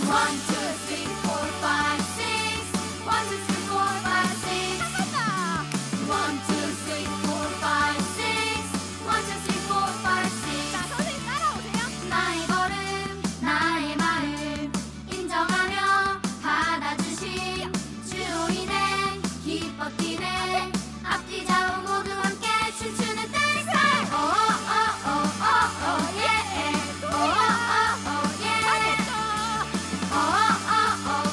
One, two, three, four, five, six. One, two, three, four, five, six. One, two, three, four, five, six. One, two, three, four, five, six. 자, 선생님 따라오세요. 나의 걸음, 나의 마음 인정하며 받아주신 주로 인해 기뻐 뛰네 앞뒤 좌우 모두 함께 춤추는 댄스. 오오오오오 예. 오오오오 예. 오오오오오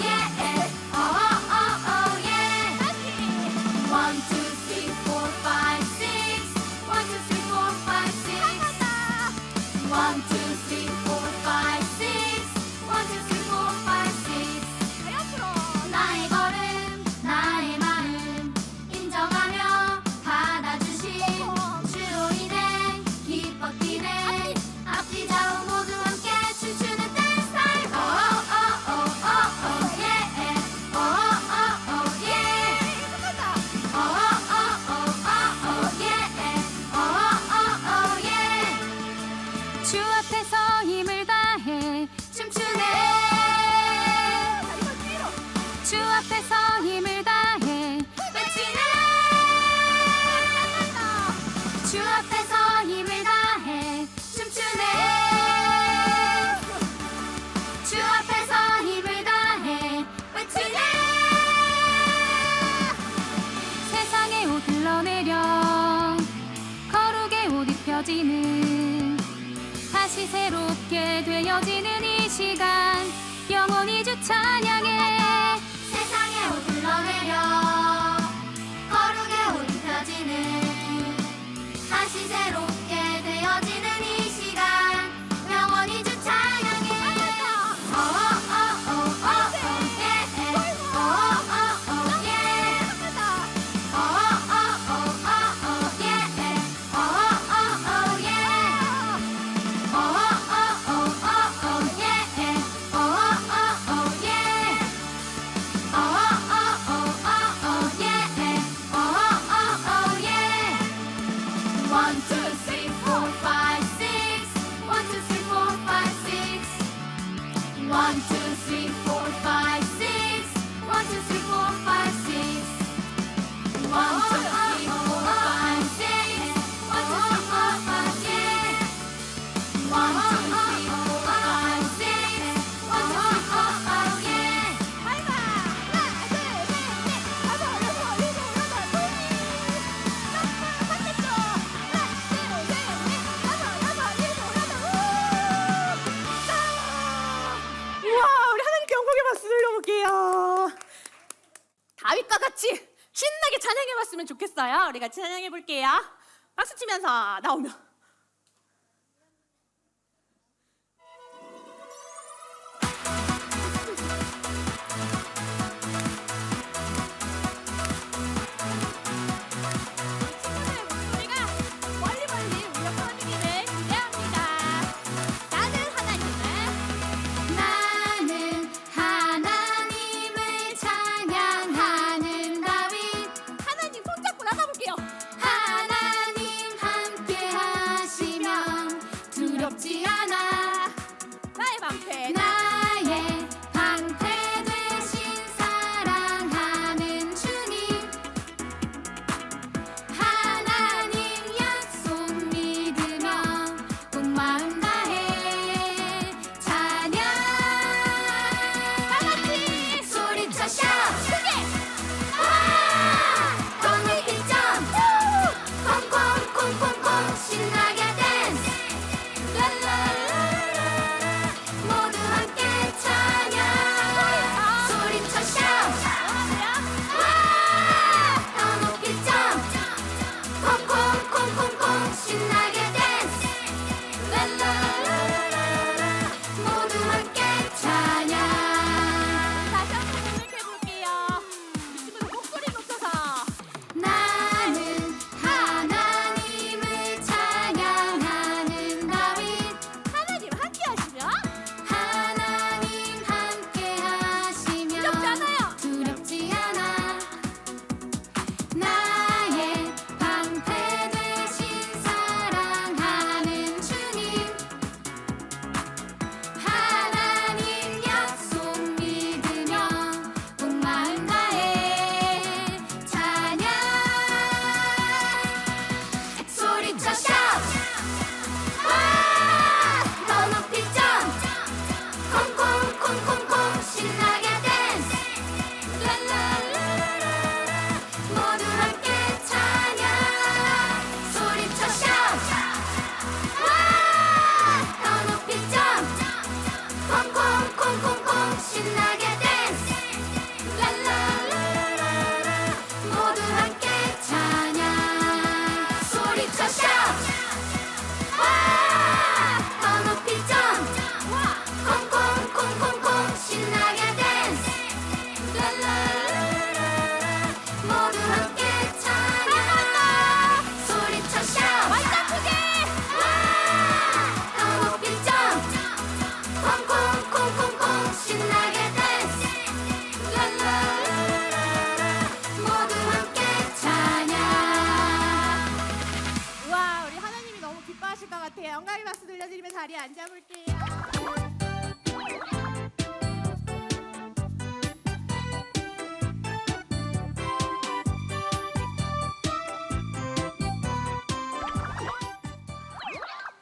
예. 오오오오 예. One, two, three, four, five, six. One, two, three, four, five, six. One, two, three, four, five, six. One, two, three, four, five, six. 나의 걸음, 나의 마음 인정하며 받아주신 주로 인해 기뻐 뛰네 앞뒤 좌우 모두 함께 춤추는 댄스 타임. 오오오오오 예. 오오오오 예. 오오오오오 예. 오오오오 예. 주 앞에서 힘을 다해 춤추네. 주 앞에서 힘을 다해 외치네. 주 앞에서 힘을 다해 춤추네. 주 앞에서 힘을 다해 외치네. 세상의 옷 흘러내려 거룩의 옷 입혀지는 다시 새롭게 되어지는 이 시간 영원히 주 찬양해. 세상의 옷 흘러내려 거룩의 옷 입혀지는 다시 새롭게 되어지는 이 시간 영원히 주 찬양해. 오오오오오 예. 오오오오 예. 오오오오오 예. 오오오오 예. 오오오오오 예. 오오오오 예. One, two, three, four, five, six. One, two, three, four, five, six. One, two, three, four, five, six. One, two, three, four, five, six. One, two, three, four, five, six. One, two, three, four, five, six. One, two, three, four, five, six. One, two, three, four, five, yeah. 하나, 둘, 셋, 넷, 다섯, 여섯, 일곱, 여덟, 반대쪽. 하나, 둘, 셋, 넷, 다섯, 여섯, 일곱, 여덟. 자. 우와, 우리 하나님께 영광의 박수 돌려볼게요. 다윗과 같이 신나게 찬양해봤으면 좋겠어요. 우리 같이 찬양해볼게요. 박수 치면서 나오면. 친구들의 목소리가 멀리 멀리 울려 퍼지기를 기대합니다. 나는 하나님을 찬양하는 다윗. 하나님 손잡고 나가볼게요. 하나님 함께하는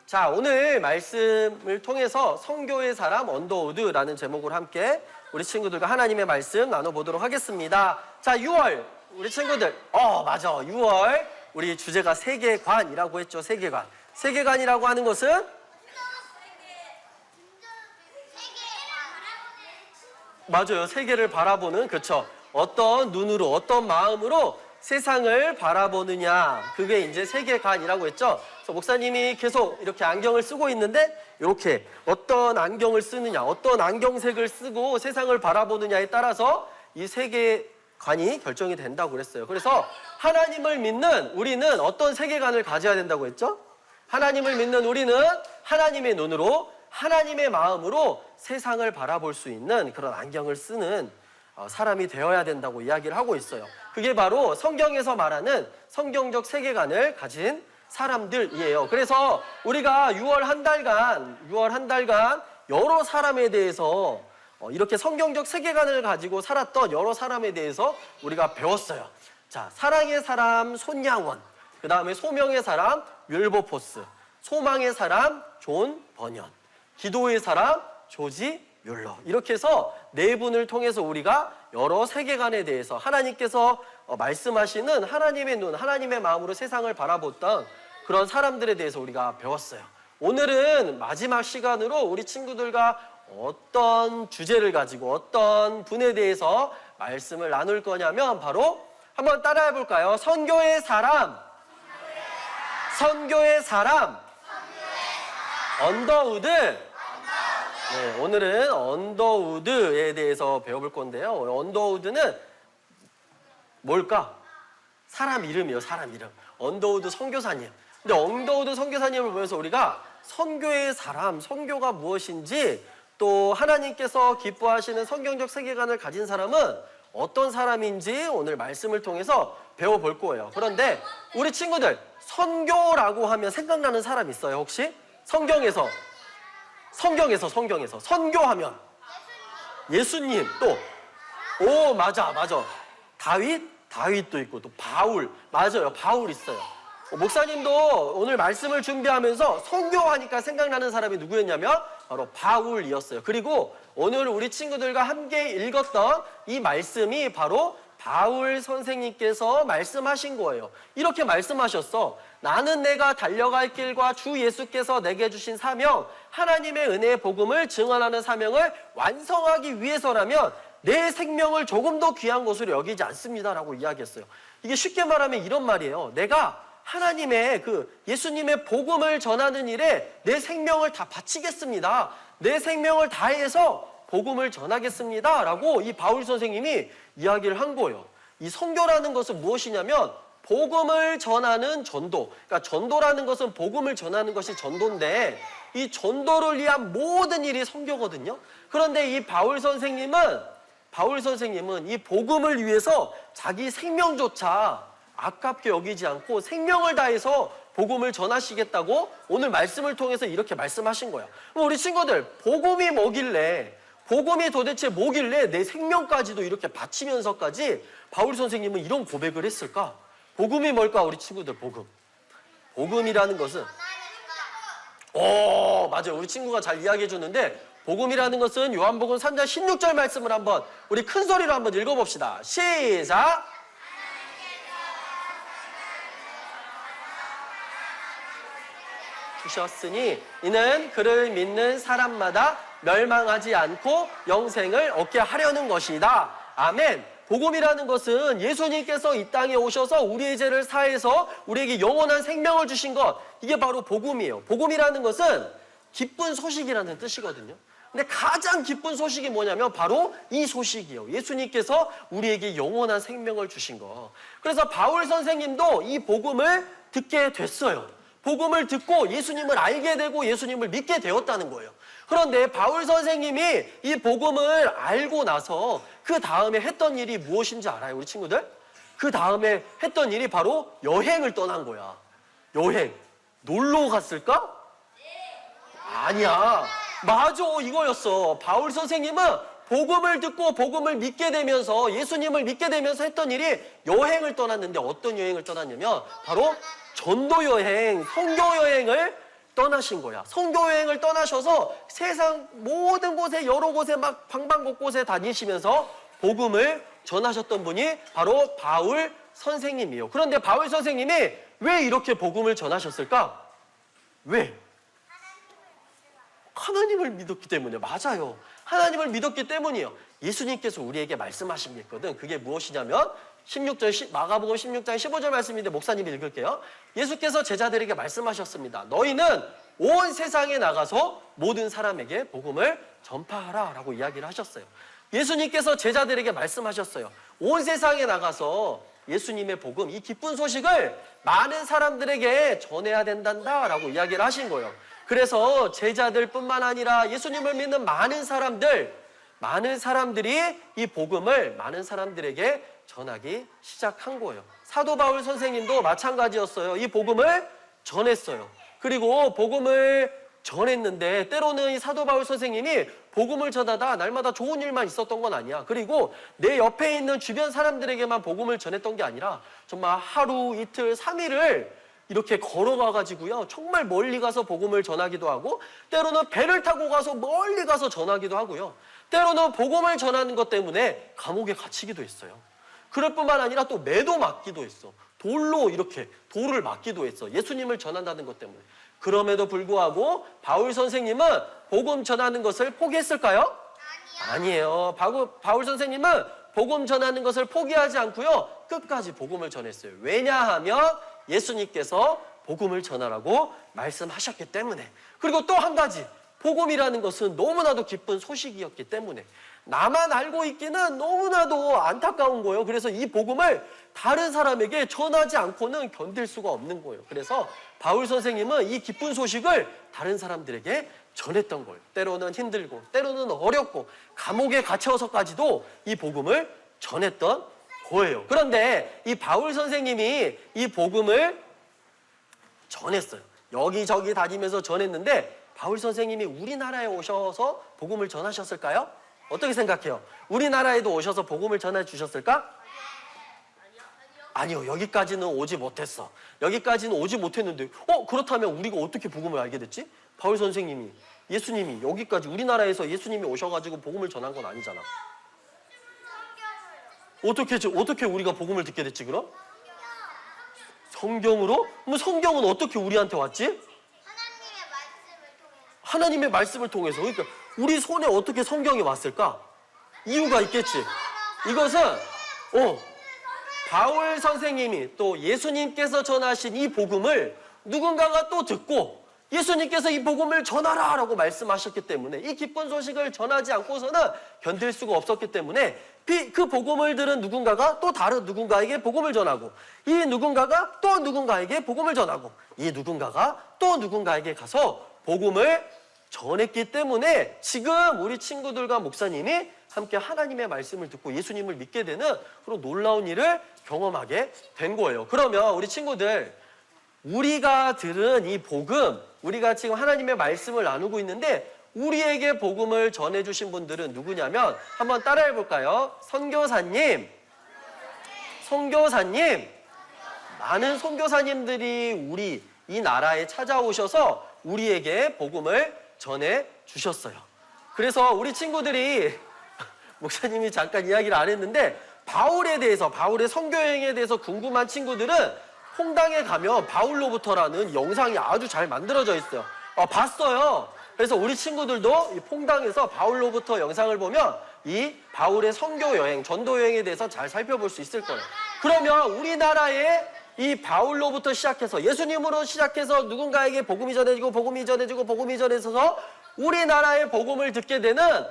자, 오늘 말씀을 통해서 성교의 사람 언더우드라는 제목으로 함께 우리 친구들과 하나님의 말씀 나눠보도록 하겠습니다. 자, 6월 우리 친구들 맞아. 6월 우리 주제가 세계관이라고 했죠. 세계관. 세계관이라고 하는 것은 맞아요. 세계를 바라보는, 그렇죠. 어떤 눈으로, 어떤 마음으로 세상을 바라보느냐, 그게 이제 세계관이라고 했죠. 그래서 목사님이 계속 이렇게 안경을 쓰고 있는데 이렇게 어떤 안경을 쓰느냐, 어떤 안경색을 쓰고 세상을 바라보느냐에 따라서 이 세계관이 결정이 된다고 그랬어요. 그래서 하나님을 믿는 우리는 어떤 세계관을 가져야 된다고 했죠? 하나님을 믿는 우리는 하나님의 눈으로, 하나님의 마음으로 세상을 바라볼 수 있는 그런 안경을 쓰는 사람이 되어야 된다고 이야기를 하고 있어요. 그게 바로 성경에서 말하는 성경적 세계관을 가진 사람들이에요. 그래서 우리가 6월 한 달간 여러 사람에 대해서 이렇게 성경적 세계관을 가지고 살았던 여러 사람에 대해서 우리가 배웠어요. 자, 사랑의 사람 손양원, 그 다음에 소명의 사람 윌버포스, 소망의 사람 존 버년, 기도의 사람 조지 뮬러, 이렇게 해서 네 분을 통해서 우리가 여러 세계관에 대해서 하나님께서 말씀하시는 하나님의 눈, 하나님의 마음으로 세상을 바라봤던 그런 사람들에 대해서 우리가 배웠어요. 오늘은 마지막 시간으로 우리 친구들과 어떤 주제를 가지고 어떤 분에 대해서 말씀을 나눌 거냐면 바로 한번 따라해 볼까요? 선교의 사람, 선교의 사람, 언더우드. 네, 오늘은 언더우드에 대해서 배워볼 건데요. 언더우드는 뭘까? 사람 이름이에요. 사람 이름. 언더우드 선교사님. 근데 언더우드 선교사님을 보면서 우리가 선교의 사람, 선교가 무엇인지, 또 하나님께서 기뻐하시는 성경적 세계관을 가진 사람은 어떤 사람인지 오늘 말씀을 통해서 배워볼 거예요. 그런데 우리 친구들, 선교라고 하면 생각나는 사람 있어요, 혹시? 성경에서 선교하면 예수님, 또 맞아. 다윗도 있고, 또 바울, 맞아요, 바울 있어요. 목사님도 오늘 말씀을 준비하면서 선교하니까 생각나는 사람이 누구였냐면 바로 바울이었어요. 그리고 오늘 우리 친구들과 함께 읽었던 이 말씀이 바로 바울 선생님께서 말씀하신 거예요. 이렇게 말씀하셨어. 나는 내가 달려갈 길과 주 예수께서 내게 주신 사명, 하나님의 은혜의 복음을 증언하는 사명을 완성하기 위해서라면 내 생명을 조금 더 귀한 것으로 여기지 않습니다라고 이야기했어요. 이게 쉽게 말하면 이런 말이에요. 내가 하나님의 예수님의 복음을 전하는 일에 내 생명을 다 바치겠습니다. 내 생명을 다해서 복음을 전하겠습니다 라고 이 바울 선생님이 이야기를 한 거예요. 이 선교라는 것은 무엇이냐면 복음을 전하는 전도. 그러니까 전도라는 것은 복음을 전하는 것이 전도인데 이 전도를 위한 모든 일이 선교거든요. 그런데 이 바울 선생님은 이 복음을 위해서 자기 생명조차 아깝게 여기지 않고 생명을 다해서 복음을 전하시겠다고 오늘 말씀을 통해서 이렇게 말씀하신 거야. 그럼 우리 친구들, 복음이 도대체 뭐길래 내 생명까지도 이렇게 바치면서까지 바울 선생님은 이런 고백을 했을까? 복음이 뭘까, 우리 친구들? 복음이라는 것은 맞아요. 우리 친구가 잘 이야기해 줬는데 복음이라는 것은 요한복음 3장 16절 말씀을 한번 우리 큰 소리로 한번 읽어봅시다. 시작! 주셨으니 이는 그를 믿는 사람마다 멸망하지 않고 영생을 얻게 하려는 것이다. 아멘. 복음이라는 것은 예수님께서 이 땅에 오셔서 우리의 죄를 사해서 우리에게 영원한 생명을 주신 것, 이게 바로 복음이에요. 복음이라는 것은 기쁜 소식이라는 뜻이거든요. 근데 가장 기쁜 소식이 뭐냐면 바로 이 소식이에요. 예수님께서 우리에게 영원한 생명을 주신 거. 그래서 바울 선생님도 이 복음을 듣게 됐어요. 복음을 듣고 예수님을 알게 되고 예수님을 믿게 되었다는 거예요. 그런데 바울 선생님이 이 복음을 알고 나서 그 다음에 했던 일이 무엇인지 알아요, 우리 친구들? 그 다음에 했던 일이 바로 여행을 떠난 거야. 여행. 놀러 갔을까? 아니야. 맞아, 이거였어. 바울 선생님은 복음을 듣고 복음을 믿게 되면서 예수님을 믿게 되면서 했던 일이 여행을 떠났는데 어떤 여행을 떠났냐면 바로 전도 여행, 선교 여행을 떠나신 거야. 선교여행을 떠나셔서 세상 모든 곳에 여러 곳에 막 방방곳곳에 다니시면서 복음을 전하셨던 분이 바로 바울 선생님이에요. 그런데 바울 선생님이 왜 이렇게 복음을 전하셨을까? 왜? 하나님을 믿었기 때문이에요. 맞아요. 하나님을 믿었기 때문이에요. 예수님께서 우리에게 말씀하신 게 있거든. 그게 무엇이냐면 16절 마가복음 16장 15절 말씀인데 목사님이 읽을게요. 예수께서 제자들에게 말씀하셨습니다. 너희는 온 세상에 나가서 모든 사람에게 복음을 전파하라 라고 이야기를 하셨어요. 예수님께서 제자들에게 말씀하셨어요. 온 세상에 나가서 예수님의 복음, 이 기쁜 소식을 많은 사람들에게 전해야 된단다 라고 이야기를 하신 거예요. 그래서 제자들뿐만 아니라 예수님을 믿는 많은 사람들이 이 복음을 많은 사람들에게 전하기 시작한 거예요. 사도 바울 선생님도 마찬가지였어요. 이 복음을 전했어요. 그리고 복음을 전했는데 때로는 이 사도 바울 선생님이 복음을 전하다 날마다 좋은 일만 있었던 건 아니야. 그리고 내 옆에 있는 주변 사람들에게만 복음을 전했던 게 아니라 정말 하루, 이틀, 3일을 이렇게 걸어가가지고요. 정말 멀리 가서 복음을 전하기도 하고 때로는 배를 타고 가서 멀리 가서 전하기도 하고요. 때로는 복음을 전하는 것 때문에 감옥에 갇히기도 했어요. 그럴 뿐만 아니라 또 매도 맞기도 했어. 돌을 맞기도 했어. 예수님을 전한다는 것 때문에. 그럼에도 불구하고 바울 선생님은 복음 전하는 것을 포기했을까요? 아니에요. 바울 선생님은 복음 전하는 것을 포기하지 않고요. 끝까지 복음을 전했어요. 왜냐하면 예수님께서 복음을 전하라고 말씀하셨기 때문에. 그리고 또 한 가지, 복음이라는 것은 너무나도 기쁜 소식이었기 때문에 나만 알고 있기는 너무나도 안타까운 거예요. 그래서 이 복음을 다른 사람에게 전하지 않고는 견딜 수가 없는 거예요. 그래서 바울 선생님은 이 기쁜 소식을 다른 사람들에게 전했던 거예요. 때로는 힘들고 때로는 어렵고 감옥에 갇혀서까지도 이 복음을 전했던 거예요. 그런데 이 바울 선생님이 이 복음을 전했어요. 여기저기 다니면서 전했는데 바울 선생님이 우리나라에 오셔서 복음을 전하셨을까요? 어떻게 생각해요? 우리나라에도 오셔서 복음을 전해 주셨을까? 아니요. 여기까지는 오지 못했어. 여기까지는 오지 못했는데 그렇다면 우리가 어떻게 복음을 알게 됐지? 바울 선생님이, 예수님이 여기까지 우리나라에서 예수님이 오셔가지고 복음을 전한 건 아니잖아. 어떻게 우리가 복음을 듣게 됐지 그럼? 성경으로? 그럼 성경은 어떻게 우리한테 왔지? 하나님의 말씀을 통해서. 그러니까 우리 손에 어떻게 성경이 왔을까? 이유가 있겠지. 이것은 바울 선생님이 또 예수님께서 전하신 이 복음을 누군가가 또 듣고 예수님께서 이 복음을 전하라 라고 말씀하셨기 때문에 이 기쁜 소식을 전하지 않고서는 견딜 수가 없었기 때문에 그 복음을 들은 누군가가 또 다른 누군가에게 복음을 전하고 이 누군가가 또 누군가에게 복음을 전하고 이 누군가가 또 누군가에게 가서 복음을 전했기 때문에 지금 우리 친구들과 목사님이 함께 하나님의 말씀을 듣고 예수님을 믿게 되는 그런 놀라운 일을 경험하게 된 거예요. 그러면 우리 친구들, 우리가 들은 이 복음, 우리가 지금 하나님의 말씀을 나누고 있는데 우리에게 복음을 전해주신 분들은 누구냐면 한번 따라해 볼까요? 선교사님. 많은 선교사님들이 우리 이 나라에 찾아오셔서 우리에게 복음을 전해주셨어요. 그래서 우리 친구들이 목사님이 잠깐 이야기를 안 했는데 바울에 대해서, 바울의 선교여행에 대해서 궁금한 친구들은 홍당에 가면 바울로부터라는 영상이 아주 잘 만들어져 있어요. 봤어요. 그래서 우리 친구들도 이 홍당에서 바울로부터 영상을 보면 이 바울의 선교여행, 전도여행에 대해서 잘 살펴볼 수 있을 거예요. 그러면 우리나라에 이 바울로부터 시작해서 예수님으로 시작해서 누군가에게 복음이 전해져서 우리나라의 복음을 듣게 되는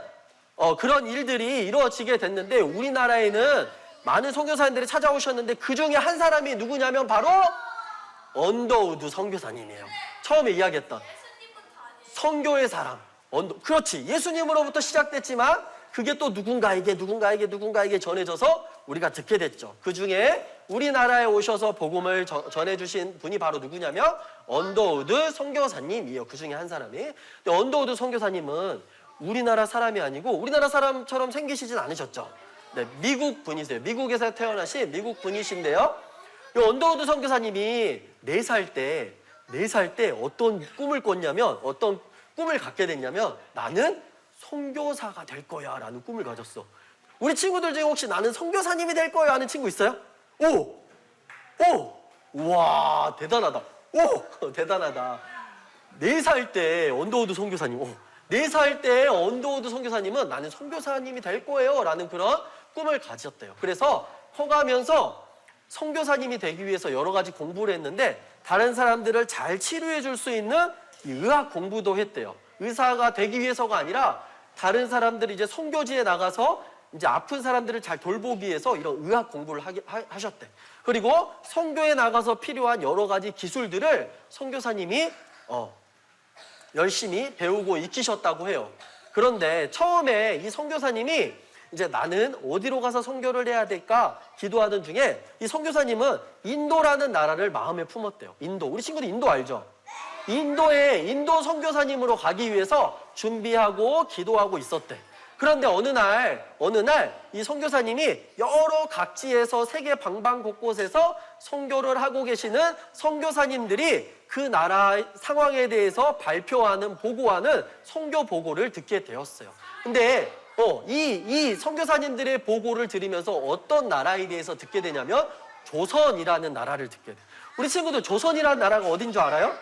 그런 일들이 이루어지게 됐는데 우리나라에는 많은 선교사님들이 찾아오셨는데 그 중에 한 사람이 누구냐면 바로 언더우드 선교사님이에요. 처음에 이야기했던 선교의 사람. 그렇지. 예수님으로부터 시작됐지만 그게 또 누군가에게 전해져서 우리가 듣게 됐죠. 그 중에 우리나라에 오셔서 복음을 전해주신 분이 바로 누구냐면 언더우드 선교사님이에요. 그 중에 한 사람이. 근데 언더우드 선교사님은 우리나라 사람이 아니고 우리나라 사람처럼 생기시진 않으셨죠. 네, 미국 분이세요. 미국에서 태어나신 미국 분이신데요. 이 언더우드 선교사님이 4살 때 4살 때 어떤 꿈을 꿨냐면, 어떤 꿈을 갖게 됐냐면, 나는 선교사가 될 거야 라는 꿈을 가졌어. 우리 친구들 중에 혹시 나는 선교사님이 될 거야 하는 친구 있어요? 오! 와, 대단하다. 오! 대단하다. 4살 때 언더우드 선교사님, 4살 때 언더우드 선교사님은 나는 선교사님이 될 거예요 라는 그런 꿈을 가졌대요. 그래서 커가면서 선교사님이 되기 위해서 여러 가지 공부를 했는데, 다른 사람들을 잘 치료해 줄 수 있는 이 의학 공부도 했대요. 의사가 되기 위해서가 아니라 다른 사람들이 이제 선교지에 나가서 이제 아픈 사람들을 잘 돌보기 위해서 이런 의학 공부를 하셨대. 그리고 선교에 나가서 필요한 여러 가지 기술들을 선교사님이 열심히 배우고 익히셨다고 해요. 그런데 처음에 이 선교사님이 이제 나는 어디로 가서 선교를 해야 될까 기도하던 중에 이 선교사님은 인도라는 나라를 마음에 품었대요. 인도. 우리 친구들 인도 알죠? 인도 선교사님으로 가기 위해서 준비하고 기도하고 있었대. 그런데 어느 날 이 선교사님이 여러 각지에서 세계 방방곳곳에서 선교를 하고 계시는 선교사님들이 그 나라 상황에 대해서 발표하는, 보고하는 선교 보고를 듣게 되었어요. 근데 이 선교사님들의 보고를 들으면서 어떤 나라에 대해서 듣게 되냐면 조선이라는 나라를 듣게 돼요. 우리 친구들 조선이라는 나라가 어딘 줄 알아요?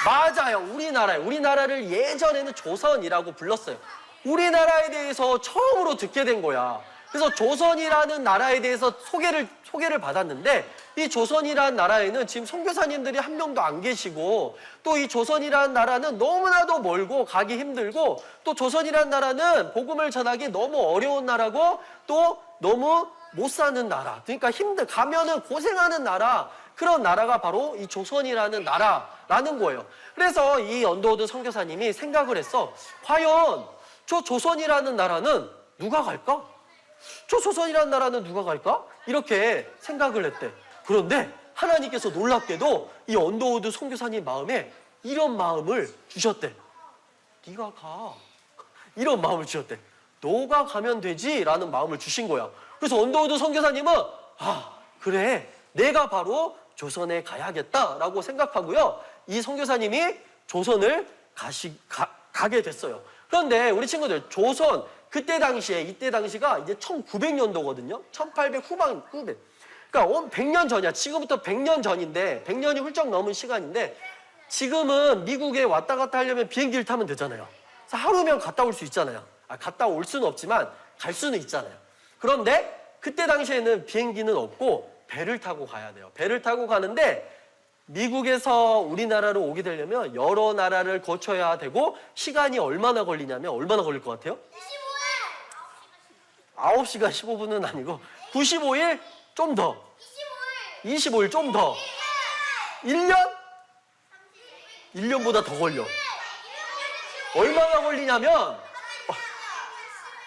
맞아요. 우리나라를 예전에는 조선이라고 불렀어요. 우리나라에 대해서 처음으로 듣게 된 거야. 그래서 조선이라는 나라에 대해서 소개를 받았는데, 이 조선이라는 나라에는 지금 선교사님들이 한 명도 안 계시고, 또 이 조선이라는 나라는 너무나도 멀고 가기 힘들고, 또 조선이라는 나라는 복음을 전하기 너무 어려운 나라고, 또 너무 못 사는 나라, 그러니까 가면은 고생하는 나라, 그런 나라가 바로 이 조선이라는 나라라는 거예요. 그래서 이 언더우드 선교사님이 생각을 했어. 과연 저 조선이라는 나라는 누가 갈까? 저 조선이라는 나라는 누가 갈까? 이렇게 생각을 했대. 그런데 하나님께서 놀랍게도 이 언더우드 선교사님 마음에 이런 마음을 주셨대. 네가 가. 이런 마음을 주셨대. 너가 가면 되지 라는 마음을 주신 거야. 그래서 언더우드 선교사님은 그래, 내가 바로 조선에 가야겠다라고 생각하고요. 이 선교사님이 조선을 가게 됐어요. 그런데 우리 친구들, 조선 이때 당시가 이제 1900년도거든요. 1800 후반. 그러니까 100년 전이야. 지금부터 100년 전인데, 100년이 훌쩍 넘은 시간인데, 지금은 미국에 왔다 갔다 하려면 비행기를 타면 되잖아요. 그래서 하루면 갔다 올 수 있잖아요. 갔다 올 수는 없지만 갈 수는 있잖아요. 그런데 그때 당시에는 비행기는 없고 배를 타고 가야 돼요. 배를 타고 가는데, 미국에서 우리나라로 오게 되려면 여러 나라를 거쳐야 되고, 시간이 얼마나 걸릴 것 같아요? 9시간 15분은 아니고 95일 좀 더. 25일 좀 더. 1년? 1년보다 더 걸려.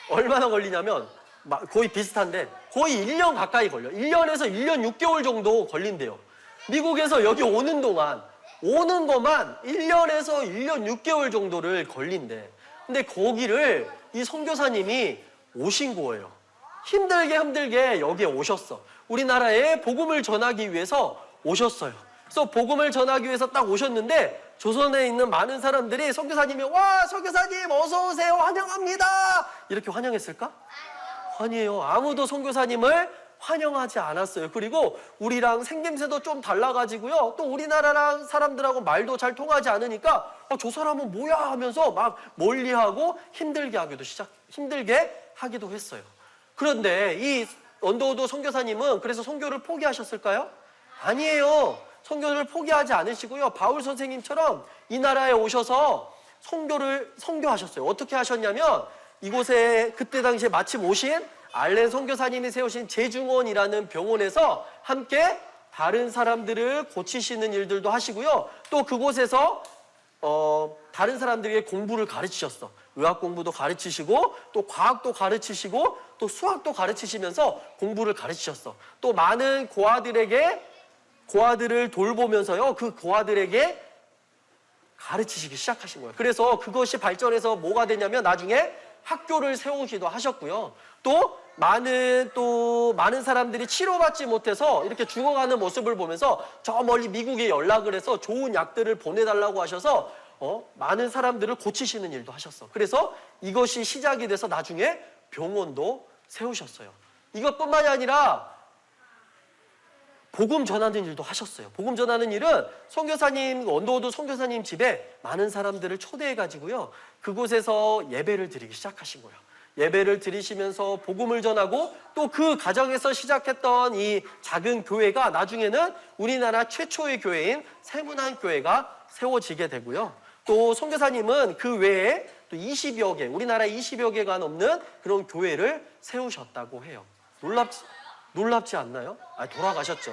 얼마나 걸리냐면 거의 비슷한데 거의 1년 가까이 걸려. 1년에서 1년 6개월 정도 걸린대요. 미국에서 여기 오는 것만 1년에서 1년 6개월 정도를 걸린대. 근데 거기를 이 선교사님이 오신 거예요. 힘들게 여기에 오셨어. 우리나라에 복음을 전하기 위해서 오셨어요. 그래서 복음을 전하기 위해서 딱 오셨는데, 조선에 있는 많은 사람들이 선교사님이 와, 선교사님 어서 오세요, 환영합니다, 이렇게 환영했을까? 아니에요. 아무도 선교사님을 환영하지 않았어요. 그리고 우리랑 생김새도 좀 달라가지고요, 또 우리나라 사람들하고 말도 잘 통하지 않으니까 저 사람은 뭐야 하면서 막 멀리하고 힘들게 하기도 했어요. 그런데 이 언더우드 선교사님은 그래서 선교를 포기하셨을까요? 아니에요. 선교를 포기하지 않으시고요, 바울 선생님처럼 이 나라에 오셔서 선교하셨어요. 어떻게 하셨냐면, 이곳에 그때 당시에 마침 오신 알렌 선교사님이 세우신 재중원이라는 병원에서 함께 다른 사람들을 고치시는 일들도 하시고요, 또 그곳에서 다른 사람들에게 공부를 가르치셨어. 의학 공부도 가르치시고, 또 과학도 가르치시고, 또 수학도 가르치시면서 공부를 가르치셨어. 또 많은 고아들을 돌보면서요, 그 고아들에게 가르치시기 시작하신 거예요. 그래서 그것이 발전해서 뭐가 되냐면 나중에 학교를 세우기도 하셨고요. 또 많은 사람들이 치료받지 못해서 이렇게 죽어가는 모습을 보면서 저 멀리 미국에 연락을 해서 좋은 약들을 보내달라고 하셔서 많은 사람들을 고치시는 일도 하셨어. 그래서 이것이 시작이 돼서 나중에 병원도 세우셨어요. 이것뿐만이 아니라 복음 전하는 일도 하셨어요. 복음 전하는 일은 선교사님, 언더우드 선교사님 집에 많은 사람들을 초대해가지고요. 그곳에서 예배를 드리기 시작하신 거예요. 예배를 드리시면서 복음을 전하고 또 그 가정에서 시작했던 이 작은 교회가 나중에는 우리나라 최초의 교회인 세문안교회가 세워지게 되고요. 또 선교사님은 그 외에 또 20여 개, 우리나라 20여 개가 넘는 그런 교회를 세우셨다고 해요. 놀랍지 않나요? 돌아가셨죠.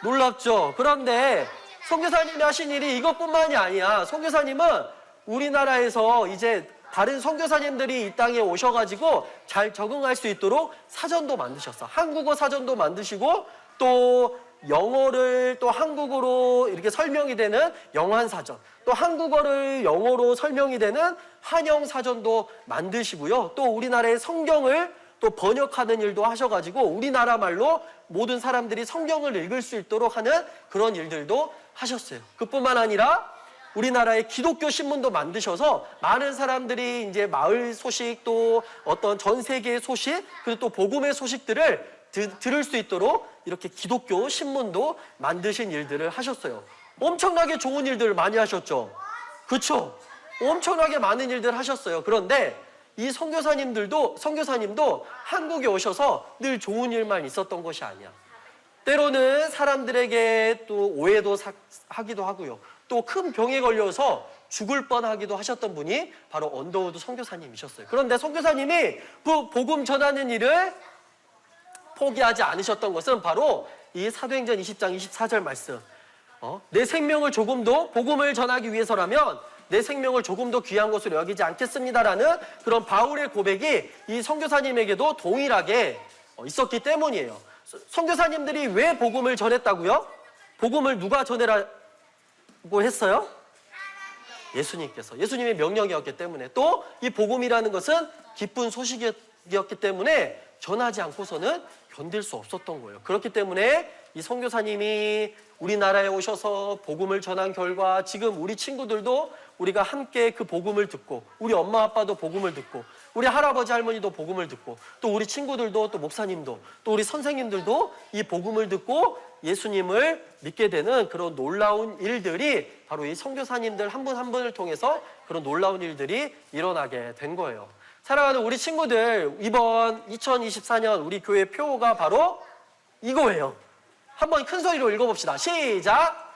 놀랍죠. 그런데 선교사님이 하신 일이 이것뿐만이 아니야. 선교사님은 우리나라에서 이제 다른 선교사님들이 이 땅에 오셔가지고 잘 적응할 수 있도록 사전도 만드셨어. 한국어 사전도 만드시고 또 영어를 또 한국어로 이렇게 설명이 되는 영환사전, 또 한국어를 영어로 설명이 되는 한영사전도 만드시고요. 또 우리나라의 성경을 또 번역하는 일도 하셔가지고 우리나라 말로 모든 사람들이 성경을 읽을 수 있도록 하는 그런 일들도 하셨어요. 그뿐만 아니라 우리나라의 기독교 신문도 만드셔서 많은 사람들이 이제 마을 소식 또 어떤 전 세계의 소식 그리고 또 복음의 소식들을 들을 수 있도록 이렇게 기독교 신문도 만드신 일들을 하셨어요. 엄청나게 좋은 일들을 많이 하셨죠. 그렇죠? 엄청나게 많은 일들을 하셨어요. 그런데 이 선교사님도 한국에 오셔서 늘 좋은 일만 있었던 것이 아니야. 때로는 사람들에게 또 오해도 하기도 하고요. 또 큰 병에 걸려서 죽을 뻔하기도 하셨던 분이 바로 언더우드 선교사님이셨어요. 그런데 선교사님이 그 복음 전하는 일을 포기하지 않으셨던 것은 바로 이 사도행전 20장 24절 말씀. 내 생명을 조금도 복음을 전하기 위해서라면 내 생명을 조금 더 귀한 것으로 여기지 않겠습니다라는 그런 바울의 고백이 이 선교사님에게도 동일하게 있었기 때문이에요. 선교사님들이 왜 복음을 전했다고요? 복음을 누가 전해라고 했어요? 예수님께서. 예수님의 명령이었기 때문에 또 이 복음이라는 것은 기쁜 소식이었기 때문에 전하지 않고서는 견딜 수 없었던 거예요. 그렇기 때문에 이 선교사님이 우리나라에 오셔서 복음을 전한 결과 지금 우리 친구들도 우리가 함께 그 복음을 듣고 우리 엄마 아빠도 복음을 듣고 우리 할아버지 할머니도 복음을 듣고 또 우리 친구들도 또 목사님도 또 우리 선생님들도 이 복음을 듣고 예수님을 믿게 되는 그런 놀라운 일들이 바로 이 선교사님들 한 분 한 분을 통해서 그런 놀라운 일들이 일어나게 된 거예요. 사랑하는 우리 친구들, 이번 2024년 우리 교회 표가 바로 이거예요. 한번 큰 소리로 읽어봅시다. 시작!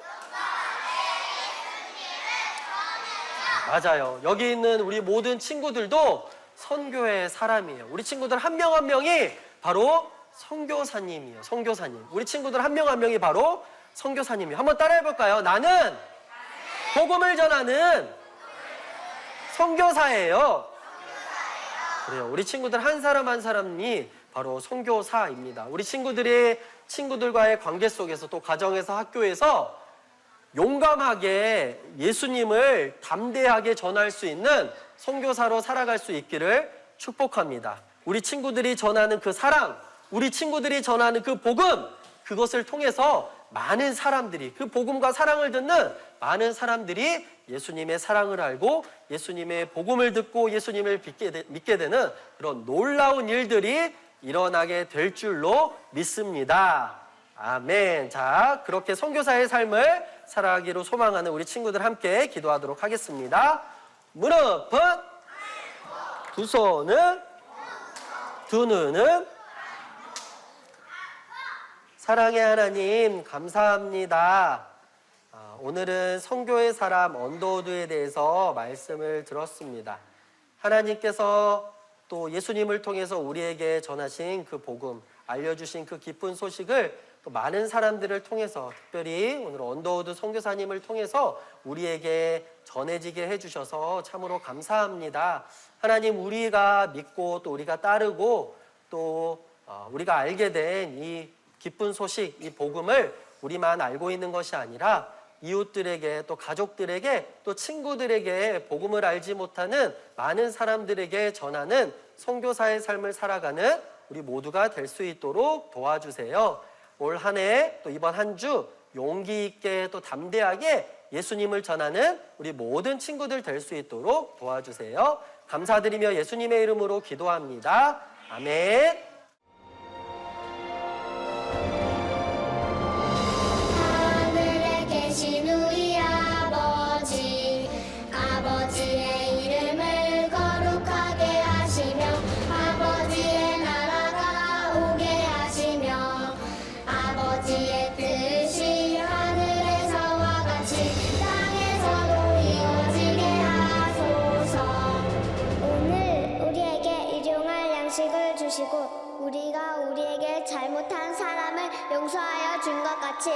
맞아요. 여기 있는 우리 모든 친구들도 선교의 사람이에요. 우리 친구들 한 명 한 명이 바로 선교사님이에요. 선교사님. 우리 친구들 한 명 한 명이 바로 선교사님이에요. 한번 따라해볼까요? 나는 복음을 전하는 선교사예요. 그래요. 우리 친구들 한 사람 한 사람이 바로 선교사입니다. 우리 친구들과의 관계 속에서 또 가정에서 학교에서 용감하게 예수님을 담대하게 전할 수 있는 선교사로 살아갈 수 있기를 축복합니다. 우리 친구들이 전하는 그 사랑, 우리 친구들이 전하는 그 복음, 그것을 통해서 많은 사람들이 그 복음과 사랑을 듣는 많은 사람들이 예수님의 사랑을 알고 예수님의 복음을 듣고 예수님을 믿게 되는 그런 놀라운 일들이 일어나게 될 줄로 믿습니다. 아멘. 자, 그렇게 선교사의 삶을 살아가기로 소망하는 우리 친구들 함께 기도하도록 하겠습니다. 무릎은, 두 손은, 두 눈은, 사랑의 하나님 감사합니다. 오늘은 선교의 사람 언더우드에 대해서 말씀을 들었습니다. 하나님께서 또 예수님을 통해서 우리에게 전하신 그 복음, 알려주신 그 기쁜 소식을 또 많은 사람들을 통해서 특별히 오늘 언더우드 선교사님을 통해서 우리에게 전해지게 해주셔서 참으로 감사합니다. 하나님, 우리가 믿고 또 우리가 따르고 또 우리가 알게 된 이 기쁜 소식, 이 복음을 우리만 알고 있는 것이 아니라 이웃들에게 또 가족들에게 또 친구들에게 복음을 알지 못하는 많은 사람들에게 전하는 선교사의 삶을 살아가는 우리 모두가 될 수 있도록 도와주세요. 올 한 해 또 이번 한 주 용기 있게 또 담대하게 예수님을 전하는 우리 모든 친구들 될 수 있도록 도와주세요. 감사드리며 예수님의 이름으로 기도합니다. 아멘. 하늘에 계신 우리 아버지, 아버지의 이름을 거룩하게 하시며 아버지의 나라가 오게 하시며 아버지의 뜻이 하늘에서와 같이 땅에서도 이루어지게 하소서. 오늘 우리에게 일용할 양식을 주시고 우리가 우리에게 잘못한 사람을 용서하여 준 것 같이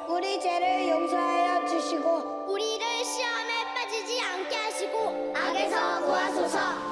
우리 죄를 용서하여 주시고 우리를 시험에 빠지지 않게 하시고 악에서 구하소서.